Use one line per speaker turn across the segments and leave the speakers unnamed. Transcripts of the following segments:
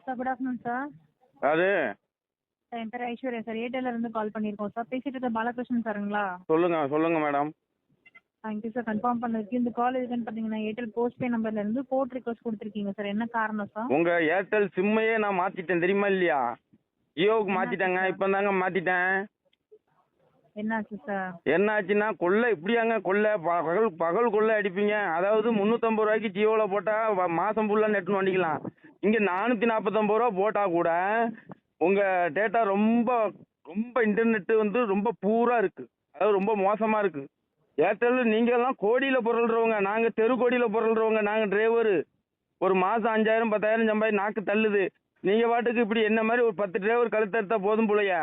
Sir good afternoon sir.
அது
என் பேர் Aishwarya sir. ஏர்டெல்ல இருந்து கால் பண்ணியிருக்கோம் சார். பேசிட்டு இருக்க பாலகிருஷ்ணன் சாருங்களா?
சொல்லுங்க மேடம்.
தேங்க்யூ சார் கன்ஃபார்ம் பண்ணதுக்கு. இந்த கால் எதுக்குன்னு பார்த்தீங்கன்னா ஏர்டெல் போஸ்ட் பே நம்பர்ல இருந்து போர்ட் ரிக்வஸ்ட் கொடுத்துருக்கீங்க சார். என்ன காரணம் சார்?
உங்க ஏர்டெல் சிம்மையே நான் மாத்திட்டேன் தெரியுமா இல்லையா? ஜியோவுக்கு மாத்திட்டேங்க. இப்போ தாங்க மாத்திட்டேன்.
என்னாச்சு சார்?
என்ன ஆச்சுன்னா கொள்ளை இப்படியாங்க கொள்ளை பகல் கொள்ளை அடிப்பீங்க. அதாவது 350 ரூபாய்க்கு ஜியோவில் போட்டால் மாதம் ஃபுல்லாக நெட் நோண்டிக்கலாம். இங்கே 449 ரூபா போட்டால் கூட உங்கள் டேட்டா ரொம்ப ரொம்ப இன்டர்நெட்டு வந்து ரொம்ப பூரா இருக்குது. அதாவது ரொம்ப மோசமாக இருக்குது. ஏர்டெல் நீங்கள்லாம் கோடியில் பொருள்றவங்க, நாங்கள் தெரு கோடியில் பொருள்றவங்க. நாங்கள் டிரைவரு ஒரு மாதம் 5000 10,000 சம்பாதி நாக்கு தள்ளுது. நீங்கள் பாட்டுக்கு இப்படி என்ன மாதிரி ஒரு 10 டிரைவர் கழுத்தெடுத்தா போதும் போலையா?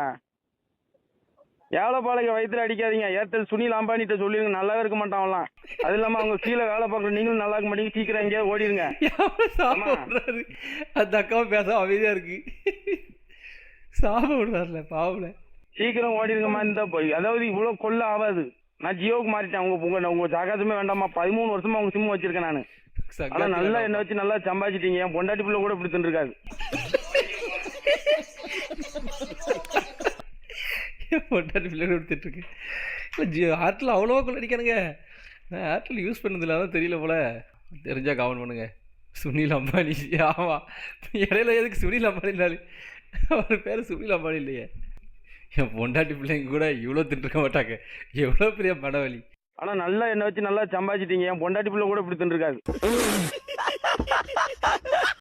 ஏழைப்பாளைய வயிற்றுல அடிக்காதீங்க. ஏர்டெல் சுனில் அம்பானிட்ட சொல்லிடுங்க, நல்லாவே இருக்க மாட்டாங்களாம். அது இல்லாமல் அவங்க கீழே வேலை பார்க்குற நீங்களும் நல்லா இருக்க மாட்டீங்க. சீக்கிரம் எங்கேயாவது ஓடிடுங்க.
அந்த அக்காவும் பேச அமைதியா இருக்கு. சாப விடுறாருல பாவல.
சீக்கிரம் ஓடிடுங்கம்மா. இந்த அதாவது இவ்வளோ கொள்ள ஆகாது. நான் ஜியோவுக்கு மாறிட்டேன். உங்க ஜாகாதமே வேண்டாமா. 13 வருஷமா உங்க சிம் வச்சிருக்கேன் நான். ஆனால் நல்லா என்ன வச்சு நல்லா சம்பாதிச்சிட்டீங்க. என் பொண்டாட்டி பிள்ளை கூட இப்படி தின்னுருக்காது.
பொண்டாட்டி பிள்ளை கொடுத்துட்டு இருக்கு. இல்லை ஜியோ ஏர்டெல் அவ்வளோவா கொள்ள அடிக்கானுங்க. நான் ஏர்டெல் யூஸ் பண்ணதில்ல, அதான் தெரியல போல. தெரிஞ்சா கவனம் பண்ணுங்க. சுனில் அம்பானி. ஆமாம், இடையில எதுக்கு சுனில் அம்பானினாலே அவர் பேர் சுனில் அம்பானி இல்லையே. என் பொண்டாட்டி பிள்ளைங்க கூட இவ்வளோ தின்றுக்க மாட்டாங்க. எவ்வளோ பெரிய மனவலி.
ஆனால் நல்லா என்ன வச்சு நல்லா சம்பாதிச்சிட்டீங்க. என் பொண்டாட்டி பிள்ளை கூட இப்படி தின்னுருக்காது.